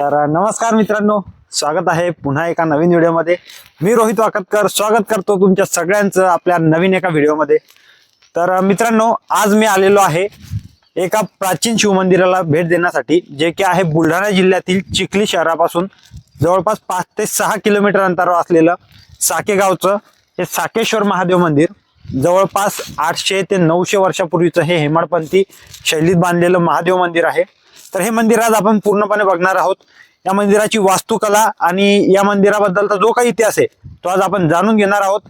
तर नमस्कार मित्रांनो, स्वागत आहे पुन्हा एका नवीन व्हिडिओमध्ये। मी रोहित वाकतकर स्वागत करतो तुमच्या सगळ्यांचं आपल्या नवीन एका व्हिडिओमध्ये। तर मित्रांनो, आज मी आलेलो आहे एका प्राचीन शिवमंदिराला भेट देण्यासाठी, जे की आहे बुलढाणा जिल्ह्यातील चिखली शहरापासून जवळपास 5 ते 6 किलोमीटर अंतरावर असलेलं साकेगावचं हे साकेश्वर महादेव मंदिर। जवळपास 800 ते 900 वर्षापूर्वीचं हे हेमाडपंथी शैलीत बांधलेलं महादेव मंदिर आहे। तर हे मंदिर आज आपण पूर्णपणे बघणार आहोत। या मंदिराची वास्तुकला आणि या मंदिराबद्दलचा जो काही इतिहास आहे तो आज आपण जाणून घेणार आहोत।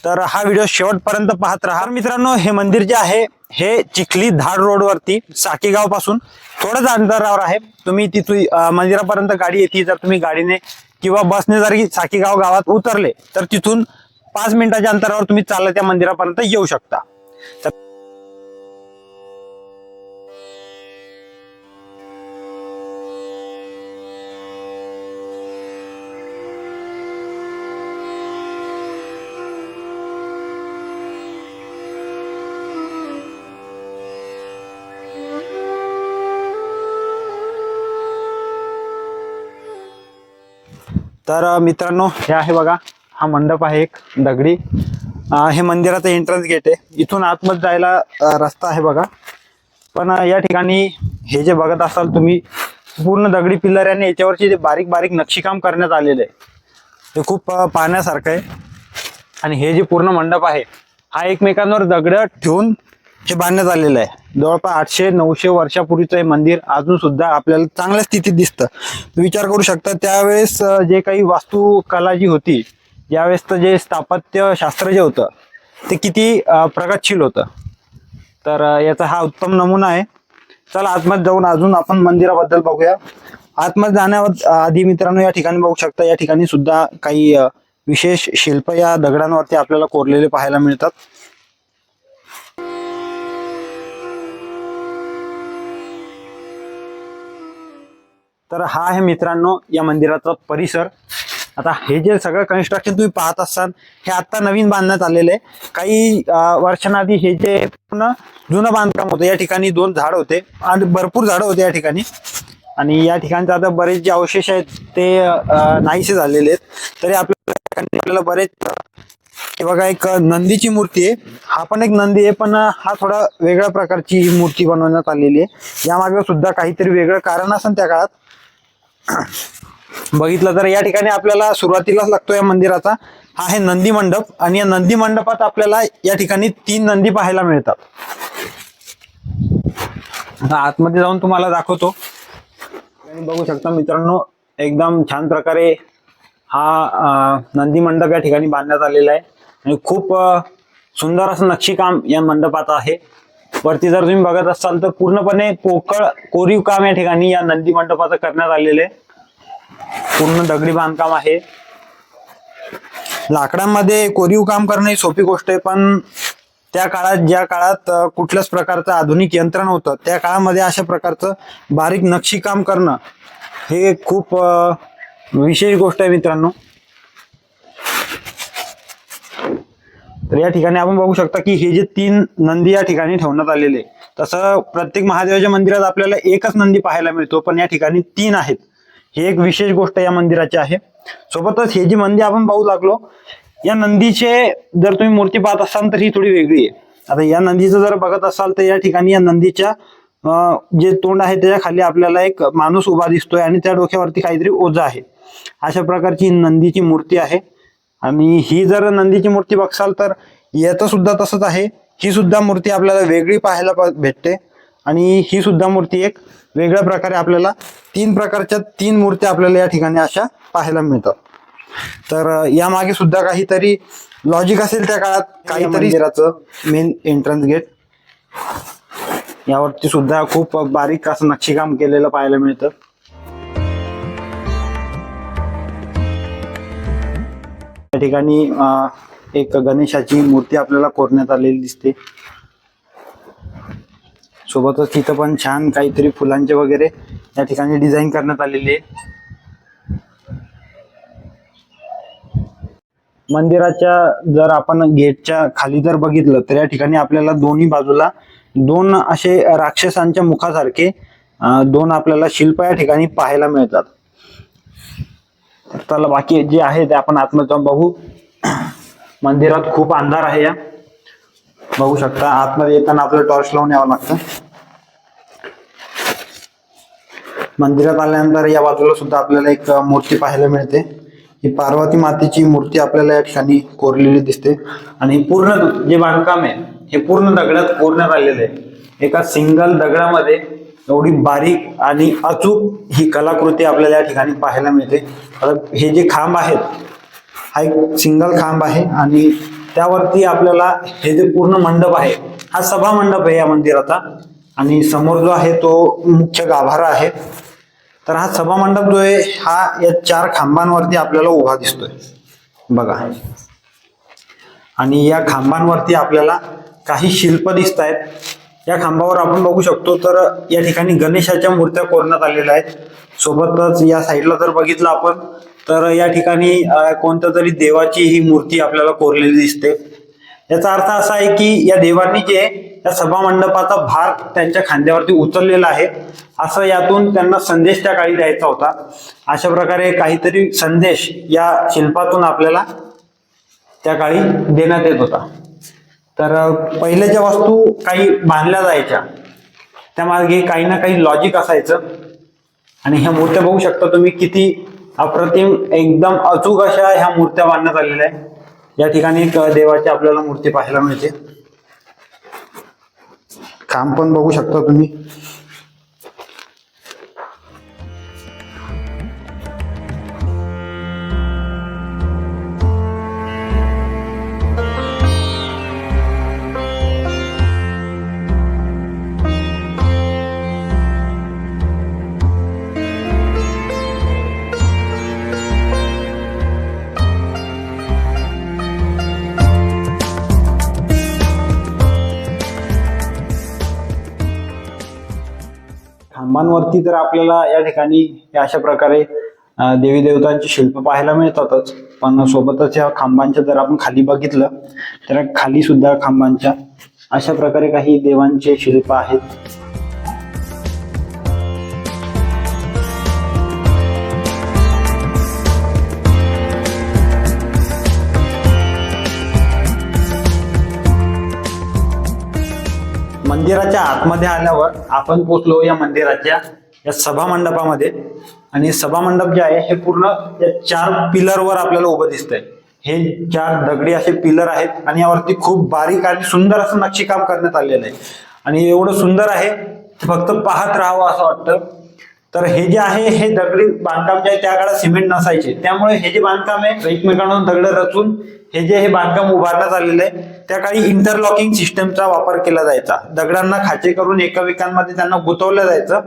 तर हा व्हिडिओ शेवटपर्यंत पाहत राहा। मित्रांनो, हे मंदिर जे आहे हे चिखली धाड रोड वरती साकेगाव पासून थोडंच अंतरावर आहे। तुम्ही तिथून मंदिरापर्यंत गाडी येते, जर तुम्ही गाडीने किंवा बसने जरी साकेगाव गावात उतरले तर तिथून 5 मिनिटाच्या अंतरावर तुम्ही चालत त्या मंदिरापर्यंत येऊ शकता। तर मित्रांनो, हे आहे बघा, हा मंडप आहे एक दगडी। हे मंदिराचं एंट्रन्स गेट आहे। इथून आतमध्ये जायला रस्ता आहे बघा। पण या ठिकाणी हे जे बघत असाल तुम्ही, पूर्ण दगडी पिल्लर आणि याच्यावरची जे बारीक बारीक नक्षीकाम करण्यात आलेलं आहे ते खूप पाहण्यासारखं आहे। आणि हे जे पूर्ण मंडप आहे हा एकमेकांवर दगड ठेवून हे बांधण्यात आलेलं आहे। जवळपास 800-900 वर्षापूर्वीचं हे मंदिर अजून सुद्धा आपल्याला चांगल्या स्थितीत दिसतं। विचार करू शकता त्यावेळेस जे काही वास्तुकला जी होती, ज्यावेळेसचं जे स्थापत्य शास्त्र जे होतं ते किती प्रगतशील होतं। तर याचा हा उत्तम नमुना आहे। चला आतमध्ये जाऊन अजून आपण मंदिराबद्दल बघूया। आतमध्ये जाण्यावर आधी मित्रांनो, या ठिकाणी बघू शकता, या ठिकाणी सुद्धा काही विशेष शिल्प या दगडांवरती आपल्याला कोरलेले पाहायला मिळतात। तर हा आहे मित्रांनो या मंदिराचा परिसर। आता हे जे सगळं कन्स्ट्रक्शन तुम्ही पाहत असाल हे आता नवीन बांधण्यात आलेलं आहे। काही वर्षांआधी हे जे पूर्ण जुनं बांधकाम होतं, या ठिकाणी 2 झाड होते आणि भरपूर झाडं होते या ठिकाणी। आणि या ठिकाणचे आता बरेच जे अवशेष आहेत ते नाहीसे झालेले आहेत। तरी आपल्याला बरेच, हे बघा एक नंदीची मूर्ती आहे। हा पण एक नंदी आहे, पण हा थोडा वेगळ्या प्रकारची मूर्ती बनवण्यात आलेली आहे। यामागे सुद्धा काहीतरी वेगळं कारण असेल त्या काळात। बघितलं तर या ठिकाणी आपल्याला सुरुवातीलाच लागतो या मंदिराचा हा आहे नंदी मंडप। आणि या नंदी मंडपात आपल्याला या ठिकाणी 3 नंदी पाहायला मिळतात। आतमध्ये जाऊन तुम्हाला दाखवतो। बघू शकता मित्रांनो, एकदम छान प्रकारे हा नंदी मंडप या ठिकाणी बांधण्यात आलेला आहे आणि खूप सुंदर असं नक्षीकाम या मंडपात आहे। वरती जर तुम्ही बघत असाल तर पूर्णपणे पोकळ कोरीव काम या ठिकाणी या नंदी मंडपाचं करण्यात आलेलं आहे। पूर्ण दगडी बांधकाम आहे। लाकडांमध्ये कोरीव काम करणं ही सोपी गोष्ट आहे, पण त्या काळात, ज्या काळात कुठल्याच प्रकारचं आधुनिक यंत्र नव्हतं, त्या काळामध्ये अशा प्रकारचं बारीक नक्षीकाम करणं हे खूप विशेष गोष्ट आहे मित्रांनो। तर या ठिकाणी आपण बघू शकता की हे जे 3 नंदी या ठिकाणी ठेवण्यात आलेले, तसं प्रत्येक महादेवाच्या मंदिरात आपल्याला एकच नंदी पाहायला मिळतो, पण या ठिकाणी 3 आहेत। ही एक विशेष गोष्ट या मंदिराची आहे। सोबतच हे जी नंदी आपण पाहू लागलो, या नंदीचे जर तुम्ही मूर्ती पाहत असाल तर ही थोडी वेगळी आहे। आता या नंदीचं जर बघत असाल तर या ठिकाणी या नंदीच्या जे तोंड आहे त्याच्या खाली आपल्याला एक माणूस उभा दिसतोय आणि त्या डोक्यावरती काहीतरी ओझं आहे। अशा प्रकारची नंदीची मूर्ती आहे। आणि ही जर नंदीची मूर्ती बघसाल तर याचं सुद्धा तसंच आहे। ही सुद्धा मूर्ती आपल्याला वेगळी पाहायला भेटते आणि ही सुद्धा मूर्ती एक वेगळ्या प्रकारे आपल्याला 3 प्रकारच्या 3 मूर्त्या आपल्याला या ठिकाणी अशा पाहायला मिळतात। तर यामागे सुद्धा काहीतरी लॉजिक असेल त्या काळात। काहीतरी मंदिराचं मेन एंट्रन्स गेट, यावरती सुद्धा खूप बारीक असं नक्षीकाम केलेलं पाहायला मिळतं। या ठिकाणी एक गणेशाची मूर्ती आपल्याला कोरण्यात आलेली दिसते। सोबतच तिथं पण छान काहीतरी फुलांचे वगैरे या ठिकाणी डिझाईन करण्यात आलेली आहे। मंदिराच्या जर आपण गेटच्या खाली जर बघितलं तर या ठिकाणी आपल्याला दोन्ही बाजूला 2 असे राक्षसांच्या मुखासारखे 2 आपल्याला शिल्प या ठिकाणी पाहायला मिळतात। तर चला बाकी जे आहे ते आपण आतमध्ये जाऊन बघू. मंदिरात खूप अंधार आहे, या बघू शकता. आतमध्ये येताना आपल्याला टॉर्च लावून यावं लागतं. मंदिरात आल्यानंतर या बाजूला सुद्धा आपल्याला एक मूर्ती पाहायला मिळते. ही पार्वती मातेची मूर्ती आपल्याला या ठिकाणी कोरलेली दिसते. आणि पूर्ण जे बांधकाम आहे हे पूर्ण दगडात कोरण्यात आलेलं आहे. एका सिंगल दगडामध्ये एवढी बारीक आणि अचूक ही कलाकृती आपल्याला या ठिकाणी पाहायला मिळते. हे जे खांब आहेत, हा एक सिंगल खांब आहे आणि त्यावरती आपल्याला हे जे पूर्ण मंडप आहे हा सभा मंडप आहे या मंदिराचा. आणि समोर जो आहे तो मुख्य गाभारा आहे. तर हा सभा मंडप जो आहे हा या 4 खांबांवरती आपल्याला उभा दिसतोय बघा. आणि या खांबांवरती आपल्याला काही शिल्प दिसत आहेत. या खांबावर आपण बघू शकतो तर या ठिकाणी गणेशाच्या मूर्त्या कोरण्यात आलेल्या आहेत. सोबतच या साईडला जर बघितलं आपण तर या ठिकाणी कोणत्या तरी देवाची ही मूर्ती आपल्याला कोरलेली दिसते. याचा अर्थ असा आहे की या देवांनी जे या सभा मंडपाचा भार त्यांच्या खांद्यावरती उचललेला आहे, असं यातून त्यांना संदेश त्या काळी द्यायचा होता. अशा प्रकारे काहीतरी संदेश या शिल्पातून आपल्याला त्या काळी देण्यात येत होता. तर पहिले ज्या वस्तू काही बांधल्या जायच्या त्यामागे काही ना काही लॉजिक असायचं. आणि ह्या मूर्त्या बघू शकता तुम्ही, किती अप्रतिम एकदम अचूक अशा ह्या मूर्त्या बांधण्यात आलेल्या आहेत. या ठिकाणी एक देवाची आपल्याला मूर्ती पाहायला मिळते. खांब पण बघू शकता तुम्ही. खांबांवरती तर आपल्याला या ठिकाणी अशा प्रकारे देवी देवतांची शिल्प पाहायला मिळतातच, पण सोबतच या खांबांच्या जर आपण खाली बघितलं तर खाली सुद्धा खांबांच्या अशा प्रकारे काही देवांचे शिल्प आहेत. मंदिराच्या आतमध्ये आल्यावर आपण पोहोचलो या मंदिराच्या या सभा मंडपामध्ये. आणि सभा मंडप जे आहे हे पूर्ण या 4 पिलरवर आपल्याला उभं दिसतंय. हे 4 दगडी असे पिलर आहेत आणि यावरती खूप बारीक आणि सुंदर असं नक्षीकाम करण्यात आलेलं आहे. आणि एवढं सुंदर आहे फक्त पाहत राहावं असं वाटतं. तर हे जे आहे हे दगडी बांधकाम जे आहे त्या काळात सिमेंट नसायचे, त्यामुळे हे जे बांधकाम आहे एकमेकांना दगड रचून हे बांधकाम उभारण्यात आलेलं आहे. त्या काळी इंटरलॉकिंग सिस्टमचा वापर केला जायचा. दगडांना खाचे करून एकमेकांमध्ये त्यांना गुंतवलं जायचं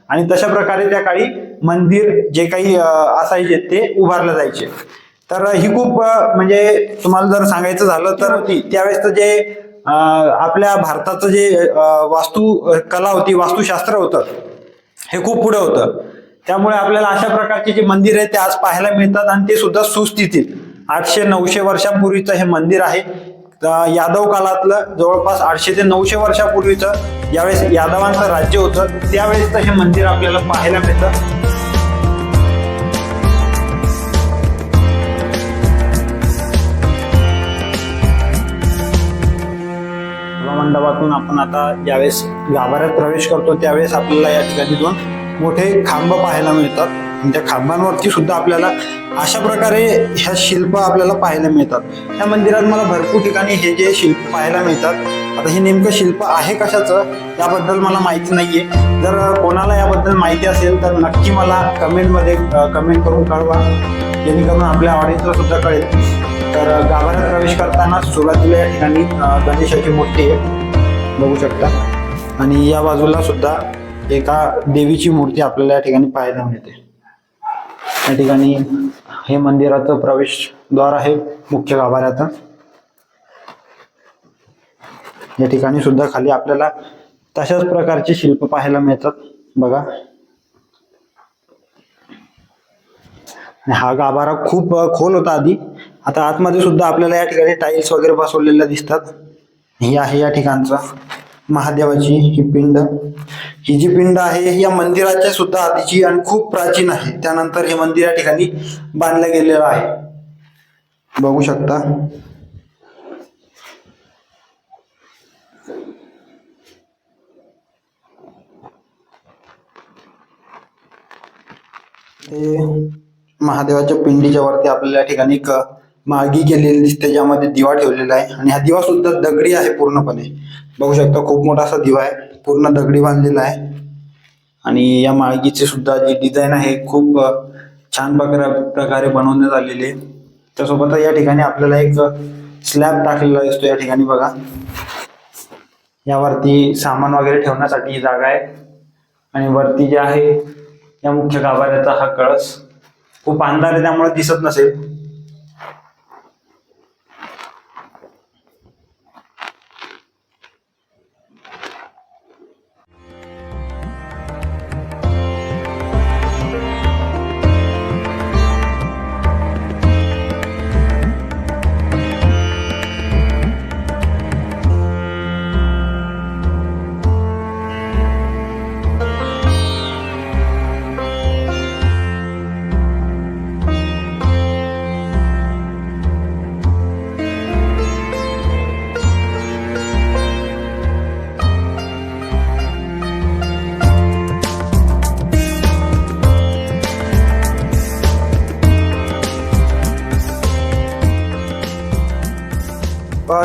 आणि तशा प्रकारे त्या काळी मंदिर जे काही असायचे ते उभारले जायचे. तर ही खूप म्हणजे तुम्हाला जर सांगायचं झालं तर त्यावेळेस जे आपल्या भारताचं जे वास्तू कला होती, वास्तुशास्त्र होतं, हे खूप पुढे होतं. त्यामुळे आपल्याला अशा प्रकारचे जे मंदिर आहे ते आज पाहायला मिळतात आणि ते सुद्धा सुस्थितीत. 800-900 वर्षांपूर्वीचं हे मंदिर आहे. यादव काळातलं जवळपास 800 ते 900 वर्षापूर्वीचं, ज्यावेळेस यादवांचं राज्य होतं त्यावेळेस हे मंदिर आपल्याला पाहायला मिळतं. मंडपातून आपण आता ज्यावेळेस गाभाऱ्यात प्रवेश करतो त्यावेळेस आपल्याला या ठिकाणी 2 मोठे खांब पाहायला मिळतात. त्या खांबांवरती सुद्धा आपल्याला अशा प्रकारे ह्या शिल्प आपल्याला पाहायला मिळतात. या मंदिरात मला भरपूर ठिकाणी हे जे शिल्प पाहायला मिळतात. आता हे नेमकं शिल्प आहे कशाचं याबद्दल मला माहिती नाहीये. जर कोणाला याबद्दल माहिती असेल तर नक्की मला कमेंटमध्ये कमेंट करून कळवा, जेणेकरून आपल्या ऑडियन्सला सुद्धा कळेल. तर गाभाऱ्यात प्रवेश करताना सुरुवातीला या ठिकाणी गणेशाची मूर्ती आहे बघू शकता. आणि या बाजूला सुद्धा एका देवीची मूर्ती आपल्याला या ठिकाणी पाहायला मिळते. या ठिकाणी हे मंदिराचं प्रवेशद्वार आहे मुख्य गाभाऱ्याचं. या ठिकाणी सुद्धा खाली आपल्याला तशाच प्रकारचे शिल्प पाहायला मिळतात बघा. हा गाभारा खूप खोल होता आधी. आता आतमध्ये सुद्धा आपल्याला या ठिकाणी टाईल्स वगैरे बसवलेल्या दिसतात. ही आहे या ठिकाणचा महादेवाची ही पिंड. ही जी पिंड आहे या मंदिराच्या सुद्धा आधीची आणि खूप प्राचीन आहे. त्यानंतर हे मंदिर या ठिकाणी बांधलं गेलेलं आहे. बघू शकता. महादेवाच्या पिंडीच्या वरती आपल्याला या ठिकाणी एक माळगी केलेली दिसते, ज्यामध्ये दिवा ठेवलेला आहे आणि हा दिवा सुद्धा दगडी आहे पूर्णपणे. बघू शकता खूप मोठा असा दिवा आहे, पूर्ण दगडी बांधलेला आहे. आणि या माळगीची सुद्धा जी डिझाईन आहे खूप छान प्रकारे बनवण्यात आलेली आहे. त्यासोबत या ठिकाणी आपल्याला एक स्लॅब टाकलेला दिसतो या ठिकाणी बघा. यावरती सामान वगैरे ठेवण्यासाठी जागा आहे आणि वरती जे आहे या मुख्य गाभाऱ्याचा हा कळस. खूप अंधार आहे त्यामुळे दिसत नसेल.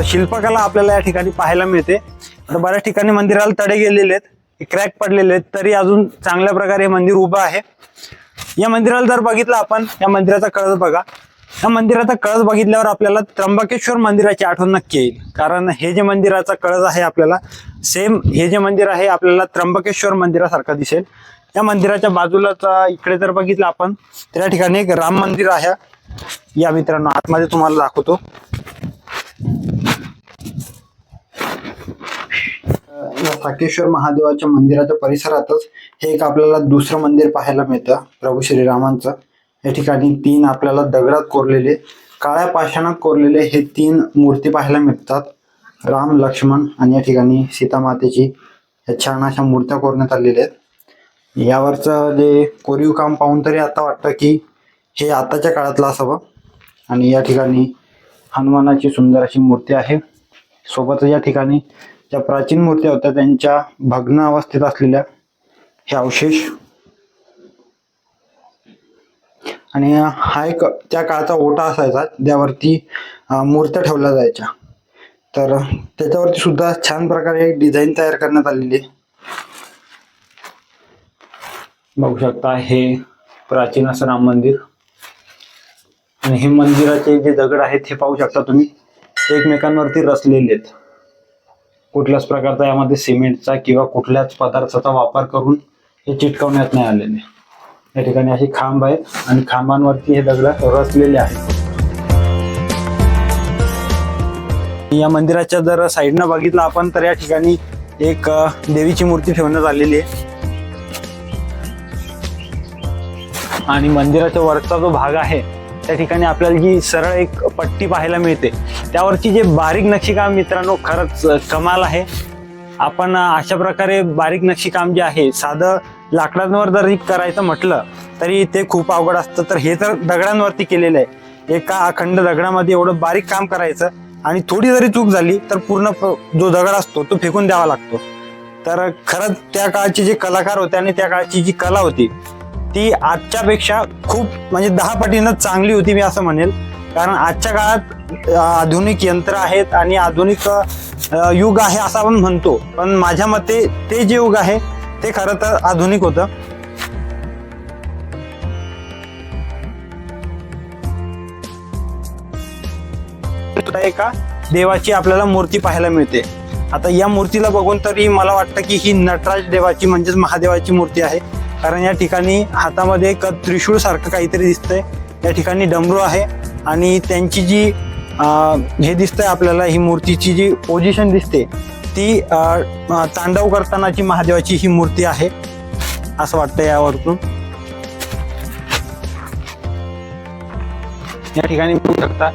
शिल्पकला आपल्याला या ठिकाणी पाहायला मिळते. आता बऱ्याच ठिकाणी मंदिराला तडे गेलेले आहेत, क्रॅक पडलेले आहेत, तरी अजून चांगल्या प्रकारे हे मंदिर उभं आहे. या मंदिराला जर बघितलं आपण, या मंदिराचा कळस बघा. या मंदिराचा कळस बघितल्यावर आपल्याला त्र्यंबकेश्वर मंदिराची आठवण नक्की येईल. कारण हे जे मंदिराचा कळस आहे आपल्याला सेम हे जे मंदिर आहे आपल्याला त्र्यंबकेश्वर मंदिरासारखं दिसेल. या मंदिराच्या बाजूलाच इकडे जर बघितलं आपण तर या ठिकाणी एक राम मंदिर आहे. या मित्रांनो आतमध्ये तुम्हाला दाखवतो. या साकेश्वर महादेवाच्या मंदिराच्या परिसरातच हे एक आपल्याला दुसरं मंदिर पाहायला मिळतं प्रभू श्रीरामांचं. या ठिकाणी 3 आपल्याला दगडात कोरलेले, काळ्या पाषाणात कोरलेले हे 3 मूर्ती पाहायला मिळतात. राम, लक्ष्मण आणि या ठिकाणी सीता मातेची या छान अशा मूर्त्या कोरण्यात आलेल्या आहेत. यावरचं जे कोरीव काम पाहून तरी आता वाटतं की हे आताच्या काळातलं असावं. आणि या ठिकाणी हनुमानाची सुंदर अशी मूर्ती आहे. सोबतच या ठिकाणी ज्या प्राचीन मूर्त्या होत्या त्यांच्या भग्न अवस्थेत असलेल्या हे अवशेष. आणि हा एक त्या काळाचा ओटा असायचा ज्यावरती मूर्त्या ठेवल्या जायच्या. तर त्याच्यावरती सुद्धा छान प्रकारे डिझाईन तयार करण्यात आलेली आहे. बघू शकता हे प्राचीन असं राम मंदिर. आणि हे मंदिराचे जे दगड आहेत हे पाहू शकता तुम्ही एकमेकांवरती रचलेले आहेत. कुठल्याच प्रकारचा यामध्ये सिमेंटचा किंवा कुठल्याच पदार्थाचा वापर करून हे चिटकवण्यात नाही आलेले. या ठिकाणी अशी खांब आहेत आणि खांबांवरती हे दगड रचलेले आहेत. या मंदिराच्या जर साईडनं बघितलं आपण तर या ठिकाणी एक देवीची मूर्ती ठेवण्यात आलेली आहे. आणि मंदिराच्या वरचा जो भाग आहे त्या ठिकाणी आपल्याला जी सरळ एक पट्टी पाहायला मिळते, त्यावरची जे बारीक नक्षीकाम मित्रांनो खरंच कमाल आहे. आपण अशा प्रकारे बारीक नक्षीकाम जे आहे साधं लाकडांवर जरी करायचं म्हटलं तरी ते खूप अवघड असतं. तर हे तर दगडांवरती केलेलं आहे. एका अखंड दगडामध्ये एवढं बारीक काम करायचं आणि थोडी जरी चूक झाली तर पूर्ण जो दगड असतो तो फेकून द्यावा लागतो. तर खरंच त्या काळचे जे कलाकार होते आणि त्या काळची जी कला होती ती आजच्या पेक्षा खूप म्हणजे 10 पटीनं चांगली होती मी असं म्हणेल. कारण आजच्या काळात आधुनिक यंत्र आहेत आणि आधुनिक युग आहे असं आपण म्हणतो, पण माझ्या मते ते जे युग आहे ते खरं तर आधुनिक होतं. एका देवाची आपल्याला मूर्ती पाहायला मिळते. आता या मूर्तीला बघून तरी मला वाटतं की ही नटराज देवाची म्हणजेच महादेवाची मूर्ती आहे. कारण या ठिकाणी हातामध्ये एक त्रिशूळ सारखं काहीतरी दिसतंय. या ठिकाणी डमरू आहे आणि त्यांची जी हे दिसतंय आपल्याला ही मूर्तीची जी पोझिशन दिसते ती तांडव करतानाची महादेवाची ही मूर्ती आहे असं वाटतं यावरून. या ठिकाणी बघू शकता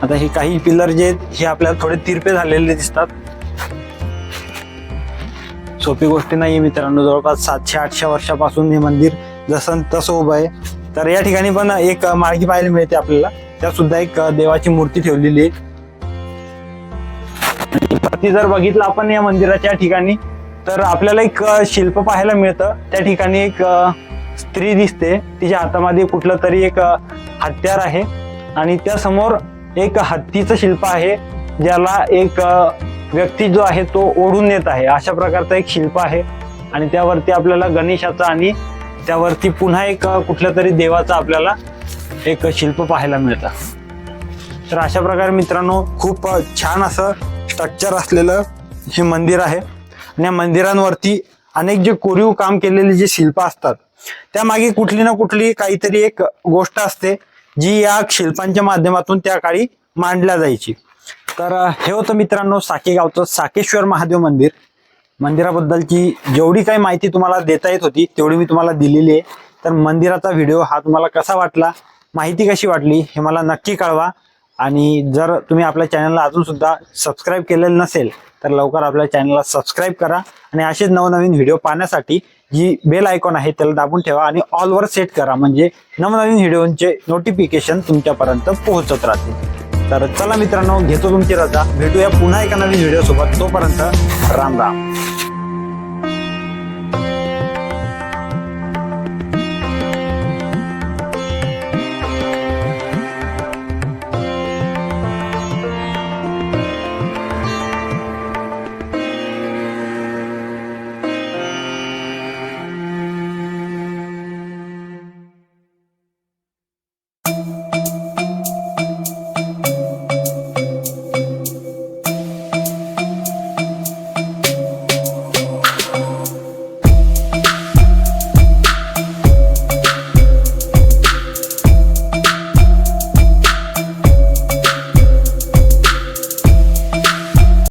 आता हे काही पिलर जे आहेत हे आपल्याला थोडे तिरपे झालेले दिसतात. सोपी गोष्टी नाही मित्रांनो. जवळपास 700-800 वर्षापासून हे मंदिर जसं तसं उभं आहे. तर या ठिकाणी पण एक माळगी पाहायला मिळते आपल्याला. त्यात सुद्धा एक देवाची मूर्ती ठेवलेली आहे. वरती जर बघितलं आपण या मंदिराच्या ठिकाणी तर आपल्याला एक शिल्प पाहायला मिळतं. त्या ठिकाणी एक स्त्री दिसते, तिच्या हातामध्ये कुठलं तरी एक हत्यार आहे आणि त्या समोर एक हत्तीचं शिल्प आहे, ज्याला एक व्यक्ती जो आहे तो ओढून येत आहे. अशा प्रकारचं एक शिल्प आहे आणि त्यावरती आपल्याला गणेशाचं आणि त्यावरती पुन्हा एक कुठल्या तरी देवाचं आपल्याला एक शिल्प पाहायला मिळतं. तर अशा प्रकारे मित्रांनो खूप छान असं स्ट्रक्चर असलेलं हे मंदिर आहे. आणि या मंदिरांवरती अनेक जे कोरीव काम केलेले जे शिल्प असतात त्यामागे कुठली ना कुठली काहीतरी एक गोष्ट असते जी या शिल्पांच्या माध्यमातून त्या काळी मांडल्या जायची. तर हे होतं मित्रांनो साके गावचं साकेश्वर महादेव मंदिर. मंदिराबद्दलची जेवढी काही माहिती तुम्हाला देता येत होती तेवढी मी तुम्हाला दिलेली आहे. तर मंदिराचा व्हिडिओ हा तुम्हाला कसा वाटला, माहिती कशी वाटली हे मला नक्की कळवा. आणि जर तुम्ही आपल्या चॅनलला अजून सुद्धा सबस्क्राईब केलेलं नसेल तर लवकर आपल्या चॅनलला सबस्क्राईब करा आणि असेच नवनवीन व्हिडिओ पाहण्यासाठी जी बेल आयकॉन आहे त्याला दाबून ठेवा आणि ऑलवर सेट करा, म्हणजे नवनवीन व्हिडिओचे नोटिफिकेशन तुमच्यापर्यंत पोहोचत राहतील. तर चला मित्रांनो, घेतो तुमची रजा. भेटूया पुन्हा एका नवीन व्हिडिओ सोबत. तोपर्यंत राम राम.